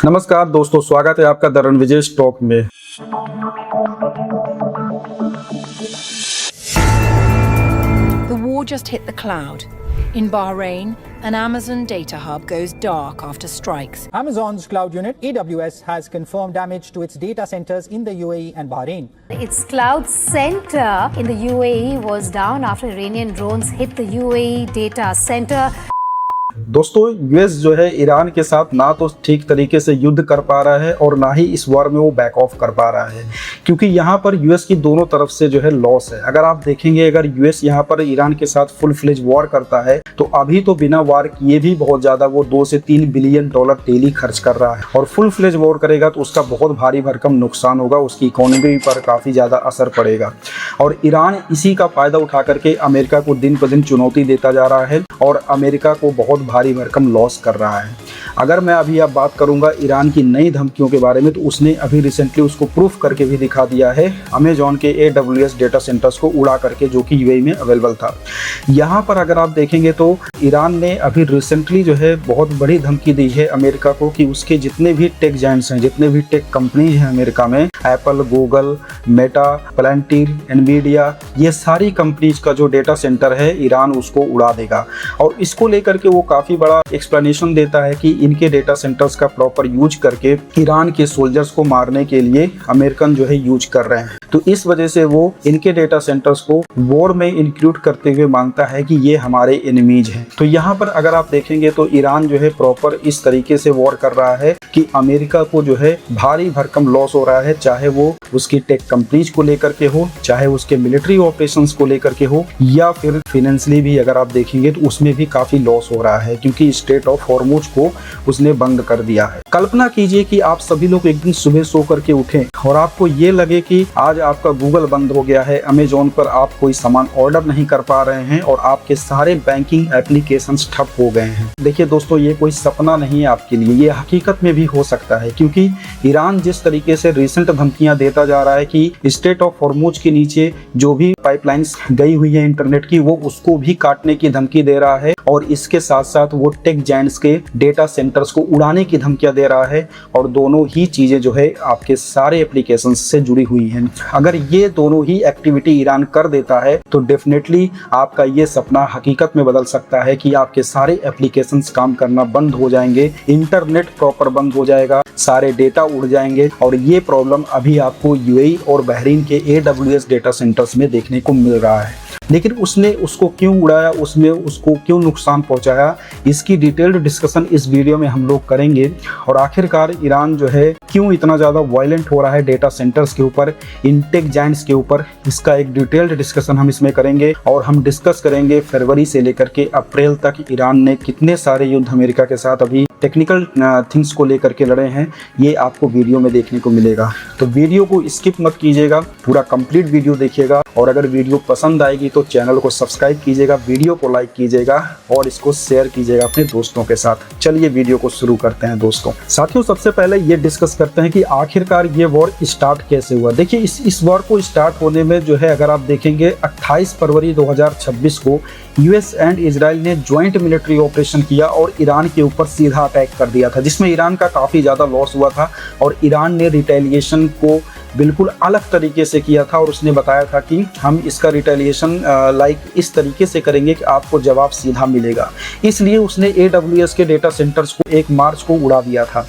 नमस्कार दोस्तों, स्वागत है आपका द रणविजय स्टॉक में। The war just hit the cloud. In Bahrain, an Amazon data hub goes dark after strikes. Amazon's cloud unit, AWS, has confirmed damage to its data centers in the UAE and Bahrain. Its cloud center in the UAE was down after Iranian drones hit the UAE data center. दोस्तों, US जो है Iran के साथ ना तो ठीक तरीके से युद्ध कर पा रहा है और ना ही इस वॉर में वो बैक ऑफ कर पा रहा है, क्योंकि यहाँ पर यूएस की दोनों तरफ से जो है लॉस है। अगर आप देखेंगे, अगर यूएस यहाँ पर ईरान के साथ फुल फ्लेज वॉर करता है तो अभी तो बिना वॉर किए भी बहुत ज्यादा वो 2 से 3 बिलियन डॉलर डेली खर्च कर रहा है, और फुल फ्लेज वॉर करेगा तो उसका बहुत भारी भरकम नुकसान होगा, उसकी इकोनॉमी पर काफी ज्यादा असर पड़ेगा। और ईरान इसी का फायदा उठा करके अमेरिका को दिन पर दिन चुनौती देता जा रहा है और अमेरिका को बहुत भारी भरकम लॉस कर रहा है। अगर मैं अभी आप बात करूंगा ईरान की नई धमकियों के बारे में, तो उसने अभी रिसेंटली उसको प्रूफ करके भी दिखा दिया है अमेजॉन के AWS डेटा सेंटर्स को उड़ा करके, जो कि यूएई में अवेलेबल था। यहाँ पर अगर आप देखेंगे तो ईरान ने अभी रिसेंटली जो है बहुत बड़ी धमकी दी है अमेरिका को कि उसके जितने भी टेक जायंट्स हैं, जितने भी टेक कंपनी हैं अमेरिका में, एप्पल, गूगल, मेटा, प्लांटीर, एनवीडिया, ये सारी कंपनीज का जो डेटा सेंटर है ईरान उसको उड़ा देगा। और इसको लेकर के वो काफी बड़ा एक्सप्लेनेशन देता है कि इनके डेटा सेंटर्स का प्रॉपर यूज करके ईरान के सोल्जर्स को मारने के लिए अमेरिकन जो है यूज कर रहे हैं। तो इस वजह से वो इनके डेटा सेंटर्स को वॉर में इंक्लूड करते हुए मानता है कि ये हमारे एनिमीज हैं। तो यहाँ पर अगर आप देखेंगे तो ईरान जो है प्रॉपर इस तरीके से वॉर कर रहा है कि अमेरिका को जो है भारी भरकम लॉस हो रहा है, चाहे वो उसकी टेक कंपनीज को लेकर के हो, चाहे उसके मिलिट्री ऑपरेशंस को लेकर के हो, या फिर फाइनेंशियली भी अगर आप देखेंगे तो उसमें भी काफी लॉस हो रहा है, क्योंकि स्ट्रेट ऑफ हॉर्मुज को उसने बंद कर दिया है। कल्पना कीजिए कि आप सभी लोग एक दिन सुबह सो करके उठें और आपको ये लगे कि आज आपका गूगल बंद हो गया है, अमेजॉन पर आप कोई सामान ऑर्डर नहीं कर पा रहे हैं और आपके सारे बैंकिंग एप्लीकेशंस ठप हो गए हैं। देखिए दोस्तों, ये कोई सपना नहीं है आपके लिए, ये हकीकत में भी हो सकता है, क्योंकि ईरान जिस तरीके से रिसेंट धमकियां देता जा रहा है कि स्ट्रेट ऑफ हॉर्मुज के नीचे जो भी पाइपलाइंस गई हुई है इंटरनेट की, वो उसको भी काटने की धमकी दे रहा है, और इसके साथ साथ वो टेक जायंट्स के डेटा सेंटर्स को उड़ाने की धमकियां दे रहा है। और दोनों ही चीजें जो है आपके सारे एप्लीकेशंस से जुड़ी हुई हैं। अगर ये दोनों ही एक्टिविटी ईरान कर देता है तो डेफिनेटली आपका ये सपना हकीकत में बदल सकता है कि आपके सारे एप्लीकेशंस काम करना बंद हो जाएंगे, इंटरनेट प्रॉपर बंद हो जाएगा, सारे डेटा उड़ जाएंगे। और ये प्रॉब्लम अभी आपको यूएई और बहरीन के AWS डेटा सेंटर्स में देखने को मिल रहा है। लेकिन उसने उसको क्यों उड़ाया, उसमें उसको क्यों नुकसान पहुंचाया, इसकी डिटेल्ड डिस्कशन इस वीडियो में हम लोग करेंगे। और आखिरकार ईरान जो है क्यों इतना ज़्यादा वायलेंट हो रहा है डेटा सेंटर्स के ऊपर, इन टेक जायंट्स के ऊपर, इसका एक डिटेल्ड डिस्कशन हम इसमें करेंगे। और हम डिस्कस करेंगे फरवरी से लेकर के अप्रैल तक ईरान ने कितने सारे युद्ध अमेरिका के साथ अभी टेक्निकल थिंग्स को लेकर के लड़े हैं, ये आपको वीडियो में देखने को मिलेगा। तो वीडियो को स्किप मत कीजिएगा, पूरा कंप्लीट वीडियो देखिएगा। और अगर वीडियो पसंद आएगी तो चैनल को सब्सक्राइब कीजिएगा, वीडियो को लाइक कीजिएगा और इसको शेयर कीजिएगा अपने दोस्तों के साथ। चलिए वीडियो को शुरू करते हैं दोस्तों। साथियों, सबसे पहले ये डिस्कस करते हैं कि आखिरकार ये वॉर स्टार्ट कैसे हुआ। देखिए, इस वॉर को स्टार्ट होने में जो है अगर आप देखेंगे 28 फरवरी 2026 को यूएस एंड इजराइल ने ज्वाइंट मिलिट्री ऑपरेशन किया और ईरान के ऊपर सीधा अटैक कर दिया था, जिसमें ईरान का काफ़ी ज़्यादा लॉस हुआ था। और ईरान ने रिटेलिएशन को बिल्कुल अलग तरीके से किया था और उसने बताया था कि हम इसका रिटेलिएशन इस तरीके से करेंगे कि आपको जवाब सीधा मिलेगा। इसलिए उसने AWS के डेटा सेंटर्स को 1 मार्च को उड़ा दिया था।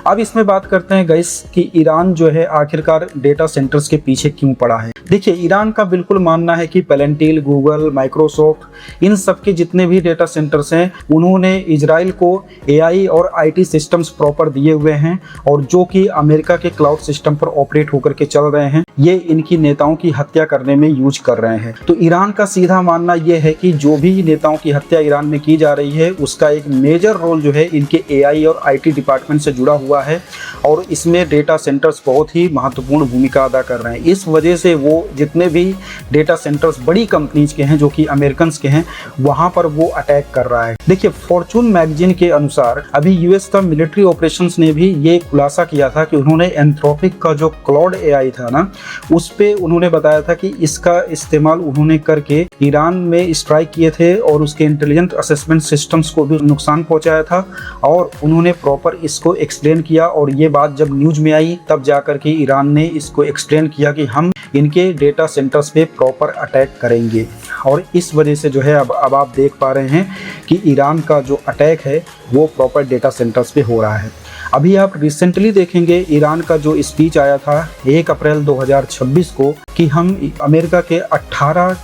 अब इसमें बात करते हैं गाइस कि ईरान जो है आखिरकार डेटा सेंटर्स के पीछे क्यों पड़ा है। देखिए, ईरान का बिल्कुल मानना है कि प्लांटीर, गूगल, माइक्रोसॉफ्ट, इन सब के जितने भी डेटा सेंटर्स हैं उन्होंने इजराइल को AI और IT सिस्टम्स प्रॉपर दिए हुए हैं, और जो कि अमेरिका के क्लाउड सिस्टम पर ऑपरेट होकर के चल रहे हैं, ये इनकी नेताओं की हत्या करने में यूज कर रहे हैं। तो ईरान का सीधा मानना यह है कि जो भी नेताओं की हत्या ईरान में की जा रही है उसका एक मेजर रोल जो है इनके AI और IT डिपार्टमेंट से जुड़ा हुआ है, और इसमें डेटा सेंटर्स बहुत ही महत्वपूर्ण भूमिका अदा कर रहे हैं। इस वजह से वो वो जितने भी डेटा सेंटर्स बड़ी कंपनीज के हैं जो कि अमेरिकन के हैं वहां पर वो अटैक कर रहा है। देखिए, फॉर्चून मैगजीन के अनुसार अभी यूएस का मिलिट्री ऑपरेशंस ने भी ये खुलासा किया था कि उन्होंने एंथ्रोपिक का जो क्लाउड एआई था ना, उस पे उन्होंने बताया था कि इसका इस्तेमाल उन्होंने करके ईरान में स्ट्राइक किए थे और उसके इंटेलिजेंट असेसमेंट सिस्टम्स को भी नुकसान पहुंचाया था। और उन्होंने प्रॉपर इसको एक्सप्लेन किया और ये बात जब न्यूज में आई तब जाकर के ईरान ने इसको एक्सप्लेन किया कि हम इनके डेटा सेंटर्स पे प्रॉपर अटैक करेंगे। और इस वजह से जो है अब आप देख पा रहे हैं कि ईरान का जो अटैक है वो प्रॉपर डेटा सेंटर्स पे हो रहा है। अभी आप रिसेंटली देखेंगे ईरान का जो स्पीच आया था 1 अप्रैल 2026 को कि हम अमेरिका के 18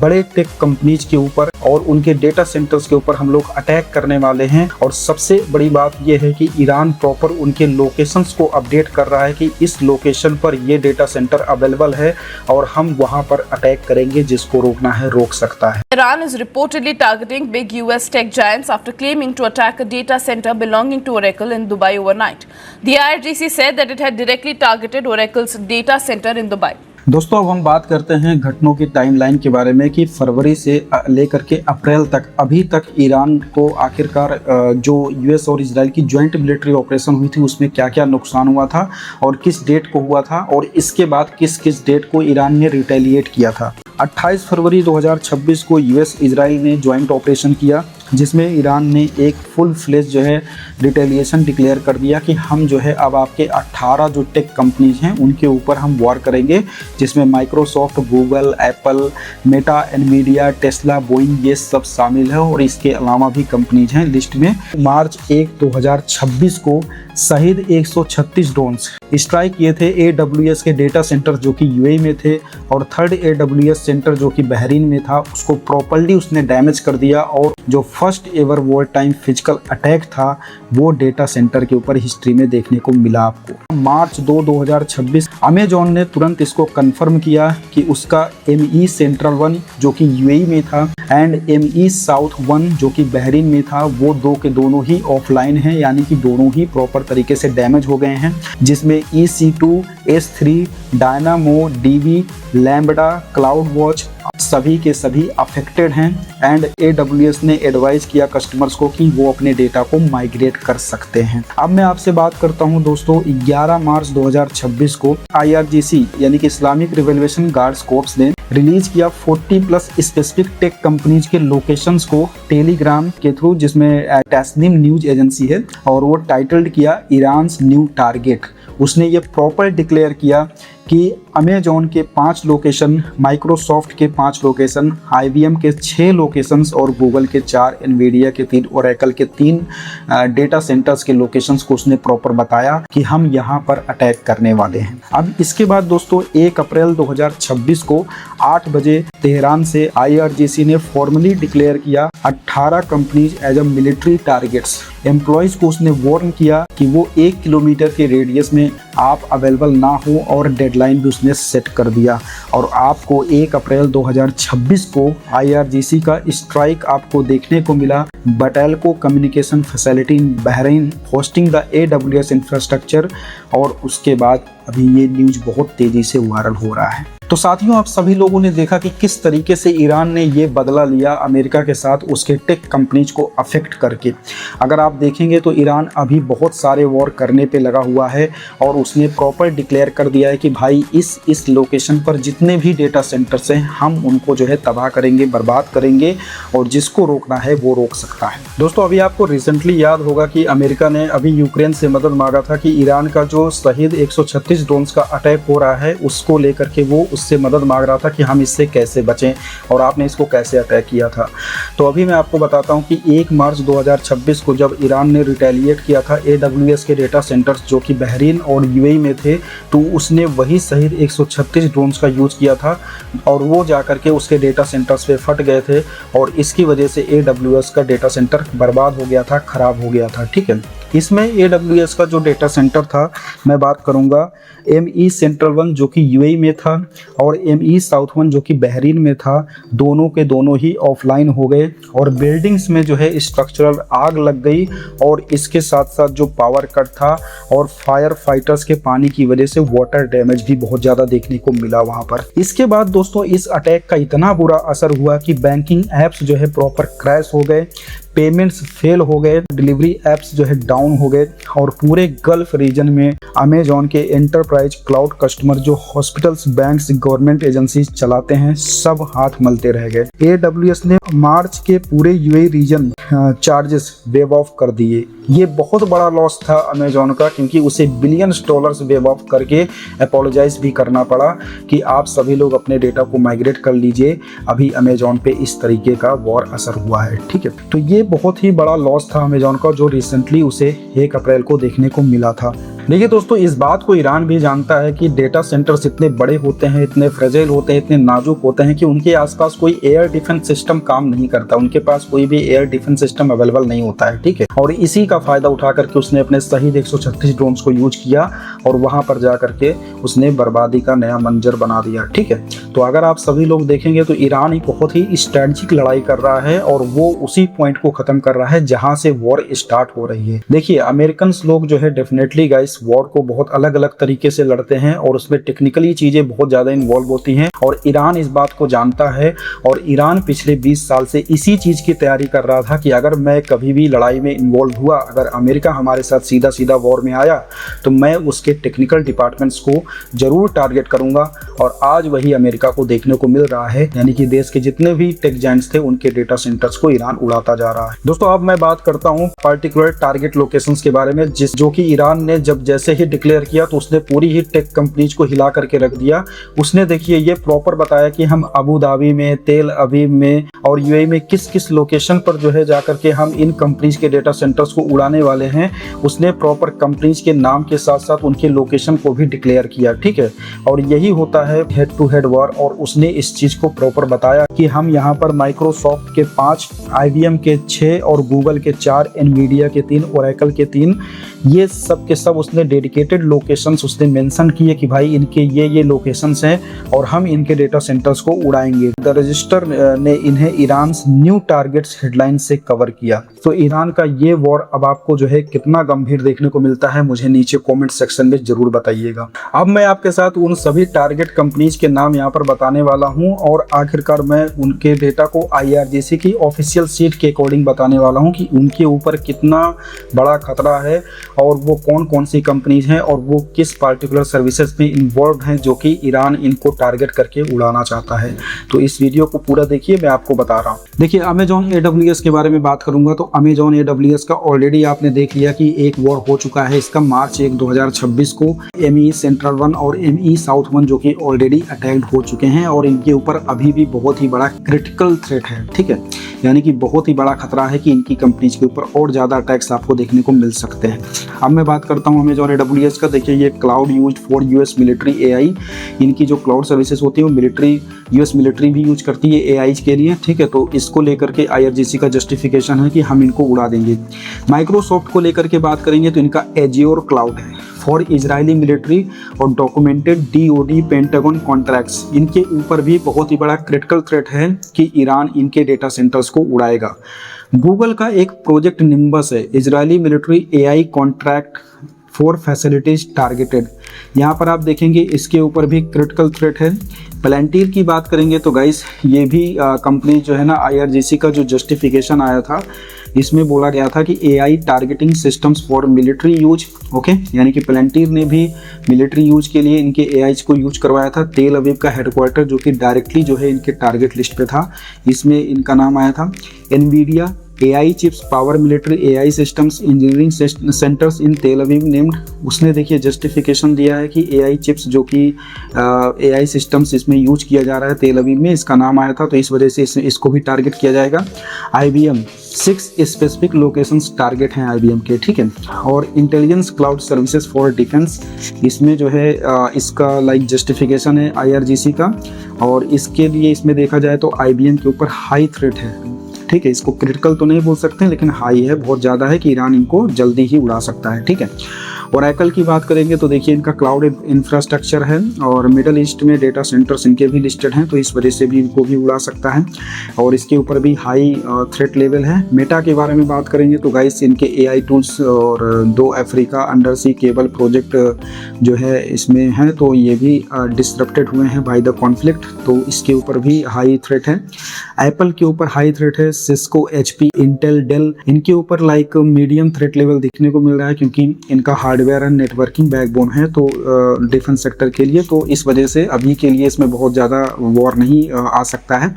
बड़े टेक कंपनीज के ऊपर और उनके डेटा सेंटर्स के ऊपर हम लोग अटैक करने वाले हैं। और सबसे बड़ी बात यह है कि ईरान प्रॉपर उनके लोकेशंस को अपडेट कर रहा है कि इस लोकेशन पर ये डेटा सेंटर अवेलेबल है और हम वहां पर अटैक करेंगे, जिसको रोकना है रोक सकता है। Iran is reportedly targeting big US tech giants after claiming to attack a data center belonging to Oracle in Dubai overnight. The IRGC said that it had directly targeted Oracle's data center in Dubai. दोस्तों, अब हम बात करते हैं घटनाओं की timeline के बारे में कि फरवरी से लेकर के अप्रैल तक अभी तक ईरान को आखिरकार जो यूएस और इजराइल की ज्वाइंट मिलिट्री ऑपरेशन हुई थी उसमें क्या क्या नुकसान हुआ था और किस डेट को हुआ था और इसके बाद किस किस डेट को ईरान ने रिटेलिएट किया था। 28 फरवरी 2026 को यूएस इजराइल ने ज्वाइंट ऑपरेशन किया, जिसमें ईरान ने एक फुल फ्लेज जो है रिटेलिएशन डिक्लेयर कर दिया कि हम जो है अब आपके 18 जो टेक कंपनीज हैं उनके ऊपर हम वॉर करेंगे, जिसमें Microsoft, Google, Apple, Meta, Nvidia, Tesla, Boeing ये सब शामिल है और इसके अलावा भी कंपनीज हैं लिस्ट में। मार्च 1, 2026 को शहीद 136 ड्रोन्स स्ट्राइक किए थे AWS के डेटा सेंटर जो कि यूएई में थे और थर्ड AWS सेंटर जो कि बहरीन में था उसको प्रॉपर्ली उसने डैमेज कर दिया। और जो first ever war time physical attack था वो डेटा सेंटर के ऊपर हिस्ट्री में देखने को मिला आपको। मार्च 2, 2026 अमेजॉन ने तुरंत इसको कंफर्म किया कि उसका ME सेंट्रल 1 जो कि यूएई में था एंड ME साउथ 1 जो कि बहरीन में था वो दो के दोनों ही ऑफलाइन हैं, यानी कि दोनों ही प्रॉपर तरीके से डैमेज हो गए हैं, जिसमें EC2, S3, dynamo, DB, lambda, cloud watch सभी के सभी अफेक्टेड हैं। एंड AWS ने एडवाइस किया कस्टमर्स को कि वो अपने डेटा को माइग्रेट कर सकते हैं। अब मैं आपसे बात करता हूं दोस्तों, 11 मार्च 2026 को IRGC यानी कि इस्लामिक रिवॉल्यूशन गार्ड्स कोर्प्स ने रिलीज किया 40+ स्पेसिफिक टेक कंपनीज के लोकेशंस को टेलीग्राम के थ्रू, जिसमें टैस्निम न्यूज एजेंसी है और वो टाइटल्ड किया ईरान्स न्यू टारगेट। उसने ये प्रॉपर डिक्लेयर किया कि अमेजॉन के 5 लोकेशन, माइक्रोसॉफ्ट के 5 लोकेशन, IBM के 6 लोकेशंस और गूगल के 4, एनवीडिया के 3, ओरेकल के 3 डेटा सेंटर्स के लोकेशंस को उसने प्रॉपर बताया कि हम यहाँ पर अटैक करने वाले हैं। अब इसके बाद दोस्तों 1 अप्रैल 2026 को 8 बजे तेहरान से IRGC ने फॉर्मली डिक्लेयर किया 18 companies as a military targets. Employees को उसने वार्न किया कि वो 1 किलोमीटर के रेडियस में आप अवेलेबल ना हो और डेडलाइन भी उसने सेट कर दिया। और आपको 1 अप्रैल 2026 को IRGC का स्ट्राइक आपको देखने को मिला Batelco communication facility in Bahrain hosting the AWS infrastructure. और उसके बाद अभी ये न्यूज बहुत तेजी से वायरल हो रहा है। तो साथियों, आप सभी लोगों ने देखा कि किस तरीके से ईरान ने ये बदला लिया अमेरिका के साथ उसके टेक कंपनीज को अफेक्ट करके। अगर आप देखेंगे तो ईरान अभी बहुत सारे वॉर करने पे लगा हुआ है और उसने प्रॉपर डिक्लेयर कर दिया है कि भाई इस लोकेशन पर जितने भी डेटा सेंटर्स हैं हम उनको जो है तबाह करेंगे, बर्बाद करेंगे और जिसको रोकना है वो रोक सकता है। दोस्तों, अभी आपको रिसेंटली याद होगा कि अमेरिका ने अभी यूक्रेन से मदद मांगा था कि ईरान का जो शहीद 136 ड्रोन्स का अटैक हो रहा है उसको लेकर के वो उससे मदद मांग रहा था कि हम इससे कैसे बचें और आपने इसको कैसे अटैक किया था। तो अभी मैं आपको बताता हूं कि 1 मार्च 2026 को जब ईरान ने रिटेलिएट किया था AWS के डेटा सेंटर्स जो कि बहरीन और यूएई में थे, तो उसने वही शहीद 136 ड्रोन्स का यूज़ किया था और वो जाकर के उसके डेटा सेंटर्स पे फट गए थे और इसकी वजह से AWS का डेटा सेंटर बर्बाद हो गया था, ख़राब हो गया था। ठीक है, इसमें AWS का जो डेटा सेंटर था मैं बात करूंगा ME सेंट्रल 1 जो कि यूएई में था और ME साउथ वन जो कि बहरीन में था, दोनों के दोनों ही ऑफलाइन हो गए और बिल्डिंग्स में जो है स्ट्रक्चरल आग लग गई और इसके साथ साथ जो पावर कट था और फायर फाइटर्स के पानी की वजह से वाटर डैमेज भी बहुत ज़्यादा देखने को मिला वहाँ पर। इसके बाद दोस्तों इस अटैक का इतना बुरा असर हुआ कि बैंकिंग ऐप्स जो है प्रॉपर क्रैश हो गए, पेमेंट्स फेल हो गए, डिलीवरी ऐप्स जो है डाउन हो गए और पूरे गल्फ रीजन में अमेजॉन के एंटरप्राइज क्लाउड कस्टमर जो हॉस्पिटल्स, बैंक्स, गवर्नमेंट एजेंसीज चलाते हैं सब हाथ मलते रह गए। AWS ने मार्च के पूरे UAE region charges waive off कर दिए। ये बहुत बड़ा लॉस था अमेजॉन का, क्योंकि उसे बिलियंस डॉलर्स वेव ऑफ करके अपोलोजाइज भी करना पड़ा कि आप सभी लोग अपने डेटा को माइग्रेट कर लीजिए, अभी अमेजॉन पे इस तरीके का वॉर असर हुआ है। ठीक है, तो ये बहुत ही बड़ा लॉस था अमेजॉन का जो रिसेंटली उसे 1 अप्रैल को देखने को मिला था। देखिए दोस्तों, इस बात को ईरान भी जानता है कि डेटा सेंटर्स इतने बड़े होते हैं, इतने फ्रेजाइल होते हैं, इतने नाजुक होते हैं कि उनके आसपास कोई एयर डिफेंस सिस्टम काम नहीं करता, उनके पास कोई भी एयर डिफेंस सिस्टम अवेलेबल नहीं होता है। ठीक है, और इसी का फायदा उठा करके उसने अपने शहीद 136 ड्रोन्स को यूज किया और वहां पर जा करके उसने बर्बादी का नया मंजर बना दिया। ठीक है, तो अगर आप सभी लोग देखेंगे तो ईरान एक बहुत ही स्ट्रेटजिक लड़ाई कर रहा है और वो उसी पॉइंट को खत्म कर रहा है जहां से वॉर स्टार्ट हो रही है। देखिए, अमेरिकन लोग जो है डेफिनेटली गाइस वॉर को बहुत अलग अलग तरीके से लड़ते हैं और उसमें टेक्निकली चीजें बहुत ज्यादा इन्वॉल्व होती हैं और ईरान इस बात को जानता है और ईरान पिछले 20 साल से इसी चीज की तैयारी कर रहा था कि अगर मैं कभी भी लड़ाई में इन्वॉल्व हुआ, अगर अमेरिका हमारे साथ सीधा सीधा वॉर में आया तो मैं उसके टेक्निकल डिपार्टमेंट्स को जरूर टारगेट करूंगा और आज वही अमेरिका को देखने को मिल रहा है, यानी कि देश के जितने भी टेक जायंट्स थे उनके डेटा सेंटर्स को ईरान उड़ाता जा रहा है। दोस्तों, अब मैं बात करता हूं पर्टिकुलर टारगेट लोकेशंस के बारे में जो कि ईरान ने जब जैसे ही डिक्लेयर किया तो उसने पूरी ही टेक कंपनीज को हिला करके रख दिया। उसने देखिए ये प्रॉपर बताया कि हम अबू धाबी में, तेल अवीव में और UAE में किस किस लोकेशन पर जो है जाकर के हम इन कंपनीज के डेटा सेंटर्स को उड़ाने वाले हैं। उसने प्रॉपर कंपनीज के नाम के साथ साथ उनके लोकेशन को भी डिक्लेयर किया। ठीक है, और यही होता है हेड टू हेड वॉर और उसने इस चीज को प्रॉपर बताया कि हम यहाँ पर माइक्रोसॉफ्ट के 5, IBM के 6 और गूगल के 4, एनवीडिया के 3, ओरेकल के 3, ये सब के सब उसने डेडिकेटेड लोकेशंस उसने मेंशन किए कि भाई इनके ये लोकेशंस हैं और हम इनके डेटा सेंटर्स को उड़ाएंगे। द रजिस्टर ने इन्हें ईरान न्यू टारगेट्स हेडलाइन से कवर किया। तो ईरान का ये वॉर अब आपको जो है कितना गंभीर देखने को मिलता है मुझे नीचे कमेंट सेक्शन में जरूर बताइएगा। अब मैं आपके साथ उन सभी टारगेट कंपनीज के नाम यहाँ पर बताने वाला हूँ और आखिरकार मैं उनके डेटा को IRGC की ऑफिशियल सीट के अकॉर्डिंग बताने वाला हूँ कि उनके ऊपर कितना बड़ा खतरा है और वो कौन कौन सी कंपनीज हैं और वो किस पार्टिकुलर सर्विसेज में इन्वॉल्व हैं जो कि ईरान इनको टारगेट करके उड़ाना चाहता है। तो इस वीडियो को पूरा देखिए, मैं आपको बता रहा हूँ। देखिए, अमेजॉन AWS के बारे में बात करूंगा तो अमेजॉन AWS का ऑलरेडी आपने देख लिया कि एक वॉर हो चुका है इसका मार्च 1, 2026 को। ME सेंट्रल 1 और ME साउथ 1 जो कि ऑलरेडी अटैक्ड हो चुके हैं और इनके ऊपर अभी भी बहुत ही बड़ा क्रिटिकल थ्रेट है। ठीक है, यानी कि बहुत ही बड़ा खतरा है कि इनकी कंपनीज के ऊपर और ज़्यादा अटैक्स आपको देखने को मिल सकते हैं। अब मैं बात करता हूँ अमेजॉन AWS का। देखिए, ये cloud used for US military AI, इनकी जो क्लाउड सर्विसेज होती है वो US मिलिट्री भी यूज करती है AI के लिए। ठीक है, तो इसको लेकर के IRGC का जस्टिफिकेशन है कि हम इनको उड़ा देंगे। माइक्रोसॉफ्ट को लेकर के बात करेंगे तो इनका एज्योर क्लाउड है फॉर इजरायली मिलिट्री और डॉक्यूमेंटेड DOD पेंटागन कॉन्ट्रैक्ट्स, इनके ऊपर भी बहुत ही बड़ा क्रिटिकल थ्रेट है कि ईरान इनके डेटा सेंटर्स को उड़ाएगा। गूगल का एक प्रोजेक्ट निम्बस है, Israeli military AI contract for facilities targeted, यहाँ पर आप देखेंगे इसके ऊपर भी क्रिटिकल थ्रेट है। पेलेंटियर की बात करेंगे तो गाइस ये भी कंपनी जो है ना, IRGC का जो जस्टिफिकेशन आया था इसमें बोला गया था कि AI targeting systems for military use. Okay, यानी कि पेलेंटियर ने भी मिलिट्री यूज के लिए इनके AI को यूज करवाया था। तेल अवीव का हेडक्वार्टर जो कि डायरेक्टली जो है इनके टारगेट लिस्ट पे था, इसमें इनका नाम आया था। Nvidia AI chips power military AI systems engineering centres इन तेल अवीव नेम्ड, उसने देखिए जस्टिफिकेशन दिया है कि AI चिप्स जो कि AI सिस्टम्स इसमें यूज किया जा रहा है तेल अवीव में, इसका नाम आया था तो इस वजह से इसको भी टारगेट किया जाएगा। IBM 6 स्पेसिफिक लोकेशंस टारगेट हैं IBM के। ठीक है, और intelligence cloud services for defence, इसमें जो है इसका लाइक जस्टिफिकेशन है IRGC का और इसके लिए इसमें देखा जाए तो IBM के ऊपर हाई थ्रेट है। ठीक है, इसको क्रिटिकल तो नहीं बोल सकते लेकिन हाई है, बहुत ज़्यादा है कि ईरान इनको जल्दी ही उड़ा सकता है। ठीक है, ओरेकल की बात करेंगे तो देखिए इनका क्लाउड इंफ्रास्ट्रक्चर है और मिडल ईस्ट में डेटा सेंटर्स इनके भी लिस्टेड हैं, तो इस वजह से भी इनको भी उड़ा सकता है और इसके ऊपर भी हाई थ्रेट लेवल है। मेटा के बारे में बात करेंगे तो गाइस इनके AI टूल्स और 2 Africa under sea cable project जो है इसमें है, तो ये भी डिसरप्टेड हुए हैं बाय द कॉन्फ्लिक्ट, तो इसके ऊपर भी हाई थ्रेट है। एप्पल के ऊपर हाई थ्रेट है, सिस्को, HP, इंटेल, डेल इनके ऊपर लाइक मीडियम थ्रेट लेवल देखने को मिल रहा है क्योंकि इनका हार्डवेयर एंड नेटवर्किंग बैकबोन है तो डिफेंस सेक्टर के लिए, तो इस वजह से अभी के लिए इसमें बहुत ज़्यादा वॉर नहीं आ सकता है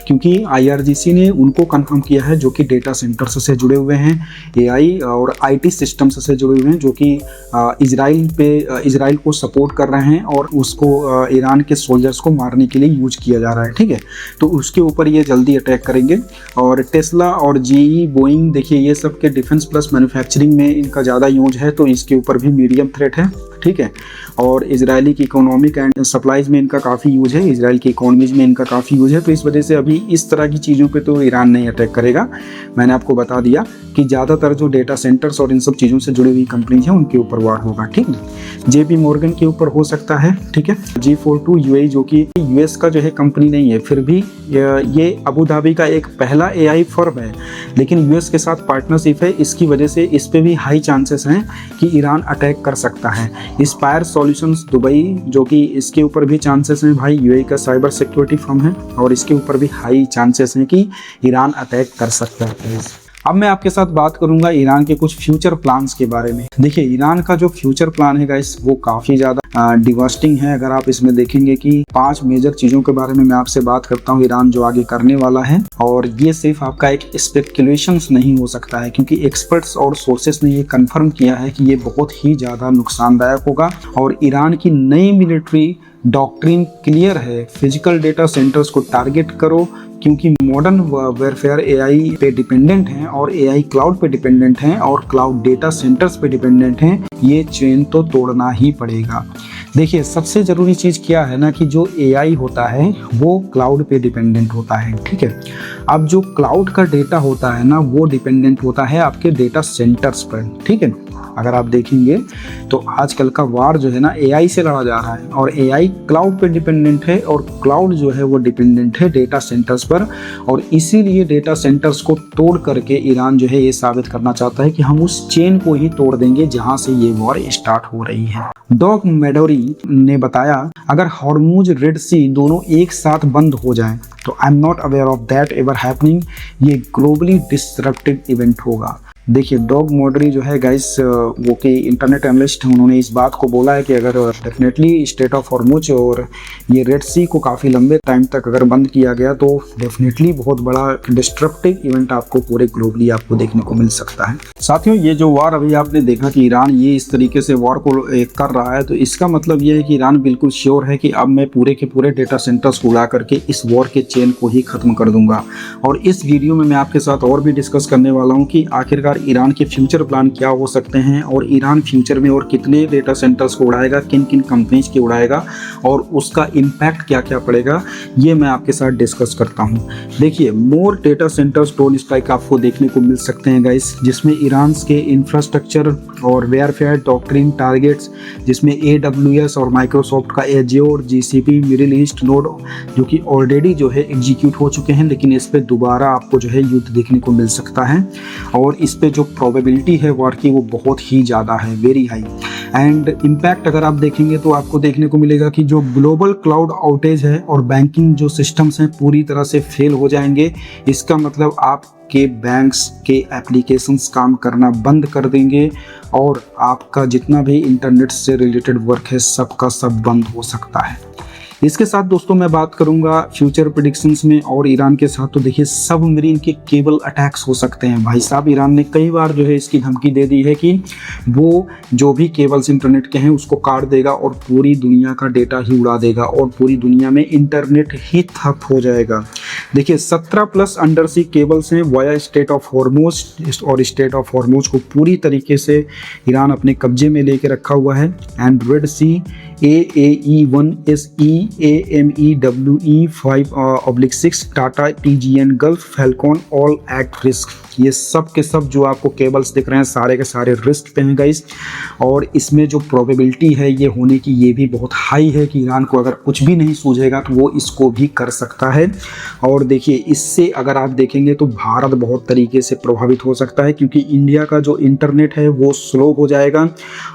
क्योंकि IRGC ने उनको कंफर्म किया है जो कि डेटा सेंटर्स से जुड़े हुए हैं, AI और IT सिस्टम्स से जुड़े हुए हैं जो कि इजराइल को सपोर्ट कर रहे हैं और उसको ईरान के सोल्जर्स को मारने के लिए यूज किया जा रहा है, ठीक है। तो उसके ऊपर ये जल्दी अटैक करेंगे। और टेस्ला और GE, बोइंग देखिए ये सब के डिफेंस प्लस मैन्युफैक्चरिंग में इनका ज़्यादा यूज है, तो इसके ऊपर भी मीडियम थ्रेट है, ठीक है। और इजरायली की इकोनॉमिक एंड सप्लाईज में इनका काफ़ी यूज है, इजराइल की इकोनॉमीज में इनका काफ़ी यूज है, तो इस वजह से अभी इस तरह की चीज़ों पे तो ईरान नहीं अटैक करेगा। मैंने आपको बता दिया कि ज़्यादातर जो डेटा सेंटर्स और इन सब चीज़ों से जुड़ी हुई कंपनीज हैं उनके ऊपर वार होगा, ठीक है। JP मॉर्गन के ऊपर हो सकता है, ठीक है। G42 UAE जो कि US का जो है कंपनी नहीं है, फिर भी ये अबू धाबी का एक पहला AI फर्म है, लेकिन US के साथ पार्टनरशिप है, इसकी वजह से इस पे भी हाई चांसेस हैं कि ईरान अटैक कर सकता है। स्पायर सॉल्यूशंस दुबई जो कि इसके ऊपर भी चांसेस हैं भाई, UAE का साइबर सिक्योरिटी फर्म है और इसके ऊपर भी हाई चांसेस हैं कि ईरान अटैक कर सकता है। अब मैं आपके साथ बात करूंगा ईरान के कुछ फ्यूचर प्लान्स के बारे में। देखिए ईरान का जो फ्यूचर प्लान है गाइस वो काफ़ी ज़्यादा डिवास्टिंग है। अगर आप इसमें देखेंगे कि 5 मेजर चीज़ों के बारे में मैं आपसे बात करता हूँ ईरान जो आगे करने वाला है, और ये सिर्फ आपका एक स्पेकुलेशंस नहीं हो सकता है क्योंकि एक्सपर्ट्स और सोर्सेस ने ये कंफर्म किया है कि ये बहुत ही ज़्यादा नुकसानदायक होगा। और ईरान की नई मिलिट्री डॉक्ट्रिन क्लियर है, फिजिकल डेटा सेंटर्स को टारगेट करो क्योंकि मॉडर्न वेयरफेयर AI पे डिपेंडेंट हैं और AI क्लाउड पे डिपेंडेंट हैं और क्लाउड डेटा सेंटर्स पे डिपेंडेंट हैं, ये चेन तो तोड़ना ही पड़ेगा। देखिए सबसे ज़रूरी चीज़ क्या है ना कि जो AI होता है वो क्लाउड पे डिपेंडेंट होता है, ठीक है। अब जो क्लाउड का डेटा होता है ना वो डिपेंडेंट होता है आपके डेटा सेंटर्स पर, ठीक है। अगर आप देखेंगे तो आजकल का वार जो है ना AI से लड़ा जा रहा है और AI क्लाउड पे डिपेंडेंट है और क्लाउड जो है वो डिपेंडेंट है डेटा सेंटर्स पर, और इसीलिए डेटा सेंटर्स को तोड़ करके ईरान जो है ये साबित करना चाहता है कि हम उस चेन को ही तोड़ देंगे जहां से ये वॉर स्टार्ट हो रही है। डॉग मेडोरी ने बताया अगर हॉर्मुज, रेड सी दोनों एक साथ बंद हो जाएं तो I am not aware of that ever happening, ये ग्लोबली डिसरप्टिव इवेंट होगा। देखिए डॉग मॉडरी जो है गाइस वो कि इंटरनेट एनालिस्ट हैं, उन्होंने इस बात को बोला है कि अगर डेफिनेटली स्टेट ऑफ हॉर्मुज और ये रेड सी को काफ़ी लंबे टाइम तक अगर बंद किया गया तो डेफिनेटली बहुत बड़ा डिस्ट्रप्टिव इवेंट आपको पूरे ग्लोबली आपको देखने को मिल सकता है। साथियों ये जो वार अभी आपने देखा कि ईरान ये इस तरीके से वार को कर रहा है, तो इसका मतलब ये है कि ईरान बिल्कुल श्योर है कि अब मैं पूरे के पूरे डेटा सेंटर्स को उड़ा करके इस वॉर के चेन को ही खत्म कर दूंगा। और इस वीडियो में मैं आपके साथ और भी डिस्कस करने वाला हूँ कि आखिरकार ईरान के फ्यूचर प्लान क्या हो सकते हैं और ईरान फ्यूचर में और कितने डेटा सेंटर्स को उड़ाएगा, किन किन कंपनीज के उड़ाएगा और उसका इम्पैक्ट क्या क्या पड़ेगा, ये मैं आपके साथ डिस्कस करता हूँ। देखिए more data centres drone strike आपको देखने को मिल सकते हैं गाइस, जिसमें ईरान के इंफ्रास्ट्रक्चर और वेयरफेयर डॉक्ट्रिन टारगेट्स, जिसमें AWS और माइक्रोसॉफ्ट का azure, GCP, middle east node जो कि ऑलरेडी जो है एग्जीक्यूट हो चुके हैं, लेकिन इस पे दोबारा आपको जो है युद्ध देखने को मिल सकता है और इस पे जो प्रोबेबिलिटी है वॉर की वो बहुत ही ज़्यादा है, वेरी हाई। एंड इम्पैक्ट अगर आप देखेंगे तो आपको देखने को मिलेगा कि जो ग्लोबल क्लाउड आउटेज है और बैंकिंग जो सिस्टम्स हैं पूरी तरह से फेल हो जाएंगे। इसका मतलब आपके बैंक्स के एप्लीकेशंस काम करना बंद कर देंगे और आपका जितना भी इंटरनेट से रिलेटेड वर्क है सबका सब बंद हो सकता है। इसके साथ दोस्तों मैं बात करूंगा फ्यूचर प्रेडिक्शंस में और ईरान के साथ, तो देखिए सबमरीन के केबल अटैक्स हो सकते हैं भाई साहब। ईरान ने कई बार जो है इसकी धमकी दे दी है कि वो जो भी केबल्स इंटरनेट के हैं उसको काट देगा और पूरी दुनिया का डेटा ही उड़ा देगा और पूरी दुनिया में इंटरनेट ही ठप हो जाएगा। देखिए 17+ अंडर सी केबल्स हैं वाया स्टेट ऑफ हॉर्मुज, और स्टेट ऑफ हॉर्मुज को पूरी तरीके से ईरान अपने कब्जे में लेके रखा हुआ है। And Red Sea AAE1SE AMEWE5/6 Tata TGN Gulf Falcon all at risk. ये सब के सब जो आपको केबल्स दिख रहे हैं सारे के सारे रिस्क पे हैं गाइस, और इसमें जो प्रोबेबिलिटी है ये होने की ये भी बहुत हाई है कि ईरान को अगर कुछ भी नहीं सूझेगा तो वो इसको भी कर सकता है। और देखिए इससे अगर आप देखेंगे तो भारत बहुत तरीके से प्रभावित हो सकता है, क्योंकि इंडिया का जो इंटरनेट है वो स्लो हो जाएगा,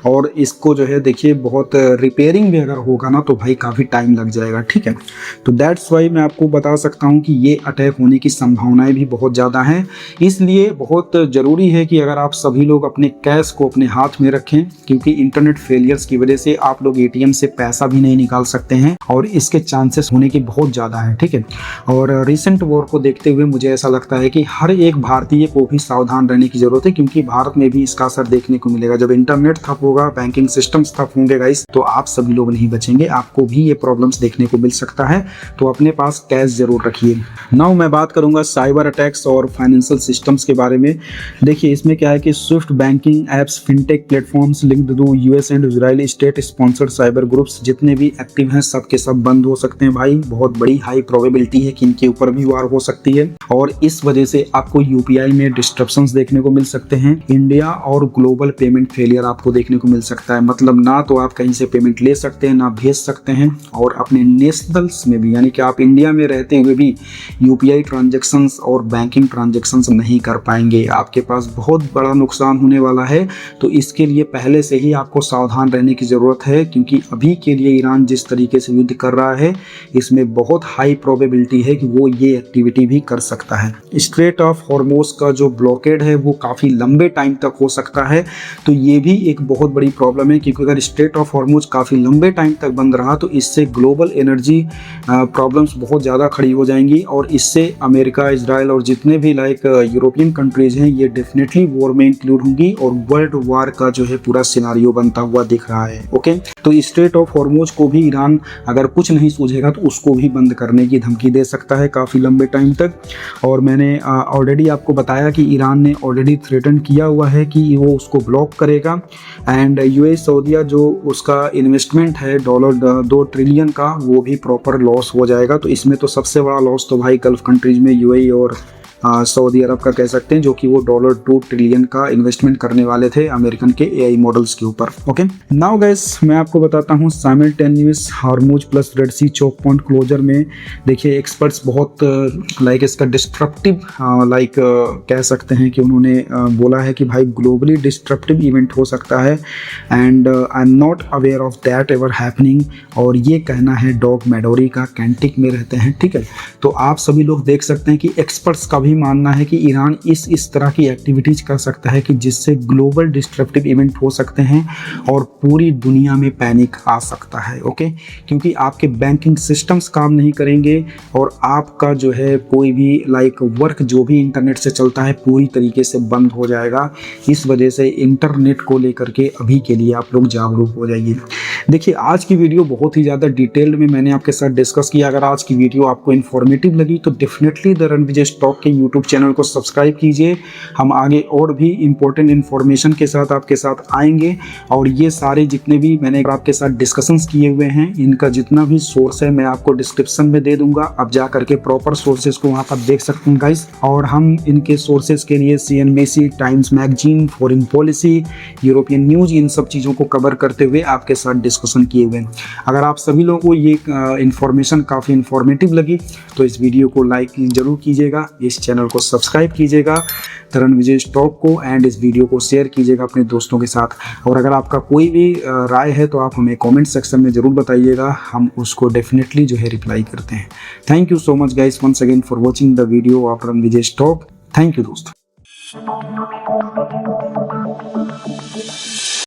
और इसको जो है देखिए बहुत रिपेयरिंग भी अगर होगा ना तो भाई काफ़ी टाइम लग जाएगा, ठीक है। तो दैट्स वाई मैं आपको बता सकता हूँ कि ये अटैक होने की संभावनाएं भी बहुत ज़्यादा हैं। इसलिए बहुत ज़रूरी है कि अगर आप सभी लोग अपने कैश को अपने हाथ में रखें, क्योंकि इंटरनेट फेलियर्स की वजह से आप लोग ATM से पैसा भी नहीं निकाल सकते हैं और इसके चांसेस होने के बहुत ज़्यादा हैं, ठीक है। और रिसेंट वॉर को देखते हुए मुझे ऐसा लगता है कि हर एक भारतीय को भी सावधान रहने की ज़रूरत है, क्योंकि भारत में भी इसका असर देखने को मिलेगा। जब इंटरनेट ठप होगा, बैंकिंग सिस्टम ठप होंगे गाइस, तो आप सभी लोग नहीं बचेंगे, आपको भी ये प्रॉब्लम्स देखने को मिल सकता है। तो अपने पास कैश जरूर रखिए। नाउ मैं बात करूंगा साइबर अटैक्स और फाइनेंशियल सिस्टम्स के बारे में। देखिए इसमें क्या है कि SWIFT banking apps, fintech platforms linked to US and Israel state sponsored cyber groups जितने भी एक्टिव हैं सब के सब बंद हो सकते हैं भाई। बहुत बड़ी हाई प्रोबेबिलिटी है कि इनके ऊपर भी वार हो सकती है, और इस वजह से आपको UPI में डिस्ट्रप्शंस देखने को मिल सकते हैं। इंडिया और ग्लोबल पेमेंट फेलियर आपको देखने को मिल सकता है, मतलब ना तो आप कहीं से पेमेंट ले सकते हैं ना भेज सकते हैं, और अपने नेशनल्स में भी यानी कि आप इंडिया में रहते हुए भी UPI ट्रांजैक्शंस और बैंकिंग ट्रांजैक्शंस नहीं कर पाएंगे। आपके पास बहुत बड़ा नुकसान होने वाला है। तो इसके लिए पहले से ही आपको सावधान रहने की ज़रूरत है, क्योंकि अभी के लिए ईरान जिस तरीके से युद्ध कर रहा है इसमें बहुत हाई प्रोबेबिलिटी है कि वो ये एक्टिविटी भी कर सकता है। स्ट्रेट ऑफ हॉर्मोज का जो ब्लॉकेड है वो काफ़ी लंबे टाइम तक हो सकता है, तो ये भी एक बहुत बड़ी प्रॉब्लम है, क्योंकि अगर स्ट्रेट ऑफ हॉर्मोज काफ़ी लंबे टाइम तक बंद रहा तो इससे ग्लोबल एनर्जी प्रॉब्लम्स बहुत ज़्यादा खड़ी हो जाएंगी, और इससे अमेरिका, इजराइल और जितने भी यूरोपियन कंट्रीज हैं ये डेफिनेटली वॉर में इंक्लूड होंगी, और वर्ल्ड वार का जो है पूरा सिनारियो बनता हुआ दिख रहा है। ओके, तो स्ट्रेट ऑफ हॉर्मोज को भी ईरान अगर कुछ नहीं सूझेगा तो उसको भी बंद करने की धमकी दे सकता है काफ़ी लंबे टाइम तक। और मैंने ऑलरेडी आपको बताया कि ईरान ने ऑलरेडी थ्रेटन किया हुआ है कि वो उसको ब्लॉक करेगा, एंड US सऊदीया जो उसका इन्वेस्टमेंट है $2 ट्रिलियन का वो भी प्रॉपर लॉस हो जाएगा। तो इसमें तो सबसे बड़ा लॉस तो भाई गल्फ कंट्रीज में UAE और सऊदी अरब का कह सकते हैं, जो कि वो $2 ट्रिलियन का इन्वेस्टमेंट करने वाले थे अमेरिकन के AI मॉडल्स के ऊपर। ओके, नाउ गाइस मैं आपको बताता हूँ साइमल्टेनियस हार्मोज प्लस रेड सी चोक पॉइंट क्लोजर में देखिए एक्सपर्ट्स बहुत इसका डिस्ट्रप्टिव कह सकते हैं कि उन्होंने बोला है कि भाई ग्लोबली डिस्ट्रप्टिव इवेंट हो सकता है, and I am not aware of that ever happening. और ये कहना है डॉग मैडोरी का, कैंटिक में रहते हैं, ठीक है। तो आप सभी लोग देख सकते हैं कि एक्सपर्ट्स का भी मानना है कि ईरान इस तरह की एक्टिविटीज कर सकता है कि जिससे ग्लोबल डिस्ट्रप्टिव इवेंट हो सकते हैं और पूरी दुनिया में पैनिक आ सकता है। ओके, क्योंकि आपके बैंकिंग सिस्टम्स काम नहीं करेंगे, और आपका जो है कोई भी वर्क जो भी इंटरनेट से चलता है पूरी तरीके से बंद हो जाएगा। इस वजह से इंटरनेट को लेकर के अभी के लिए आप लोग जागरूक हो जाइए। देखिए आज की वीडियो बहुत ही ज़्यादा डिटेल्ड में मैंने आपके साथ डिस्कस किया। अगर आज की वीडियो आपको इन्फॉर्मेटिव लगी तो डेफिनेटली द रणविजय स्टॉक के यूट्यूब चैनल को सब्सक्राइब कीजिए। हम आगे और भी इंपॉर्टेंट इन्फॉर्मेशन के साथ आपके साथ आएंगे, और ये सारे जितने भी मैंने आपके साथ डिस्कशंस किए हुए हैं इनका जितना भी सोर्स है मैं आपको डिस्क्रिप्शन में दे दूंगा। आप जा करके प्रॉपर सोर्सेज को वहाँ पर देख सकते हैं गाइस। और हम इनके सोर्सेज के लिए CNBC, Times magazine, foreign policy, European news, इन सब चीज़ों को कवर करते हुए आपके साथ डिस्कशन किए हुए हैं। अगर आप सभी लोगों को ये इन्फॉर्मेशन काफ़ी इन्फॉर्मेटिव लगी तो इस वीडियो को लाइक जरूर कीजिएगा, इस चैनल को सब्सक्राइब कीजिएगा द रणविजय स्टॉक को, एंड इस वीडियो को शेयर कीजिएगा अपने दोस्तों के साथ। और अगर आपका कोई भी राय है तो आप हमें कमेंट सेक्शन में ज़रूर बताइएगा, हम उसको डेफिनेटली जो है रिप्लाई करते हैं। Thank you so much guys once again for watching the video of Ranvijay stock. Thank you दोस्तों।